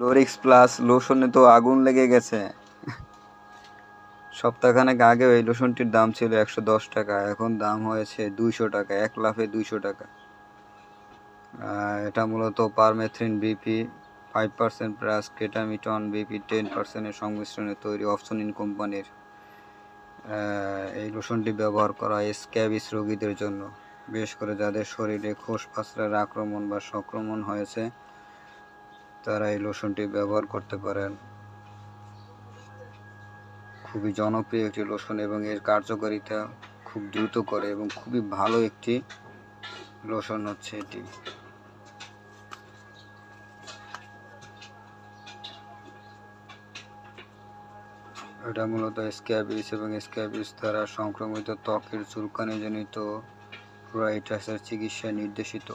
লোরিক্স plus লোশনে তো আগুন লেগে গেছে। সপ্তাহখানেক আগে এই লোশনটির দাম ছিল 110 টাকা, এখন দাম হয়েছে 200 টাকা, 1 লাফে 200 টাকা। এটা মূলত পারমেথ্রিন বিপি 5% প্লাস কেটামিটন বিপি 10%-এর সংমিশ্রণে তৈরি অফসনিন কোম্পানির। এই লোশনটি ব্যবহার করা হয় স্ক্যাবিস রোগীদের জন্য, বিশেষ করে যাদের শরীরে খোসপাসরার আক্রমণ বা সংক্রমণ হয়েছে, তারা এই লোশনটি ব্যবহার করতে পারেন। খুবই জনপ্রিয় একটি লোশন এবং এর কার্যকারিতা খুব দ্রুত করে এবং খুবই ভালো একটি লোশন হচ্ছে এটি। এটা মূলত স্ক্যাবিস এবং স্ক্যাবিস দ্বারা সংক্রমিত ত্বকের চুলকানিজনিত প্রাইটাসের চিকিৎসায় নির্দেশিত।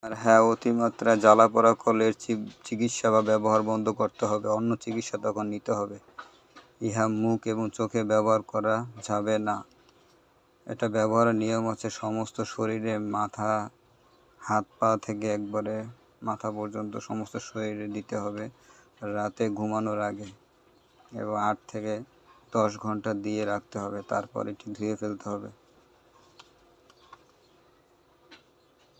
আর হ্যাঁ, অতিমাত্রা জ্বালা পোড়া করলে এর চিকিৎসা বা ব্যবহার বন্ধ করতে হবে, অন্য চিকিৎসা তখন নিতে হবে। ইহা মুখ এবং চোখে ব্যবহার করা যাবে না। এটা ব্যবহারের নিয়ম হচ্ছে সমস্ত শরীরে, মাথা, হাত পা থেকে একবারে মাথা পর্যন্ত সমস্ত শরীরে দিতে হবে রাতে ঘুমানোর আগে, এবং 8 থেকে 10 ঘন্টা দিয়ে রাখতে হবে, তারপর এটি ধুয়ে ফেলতে হবে।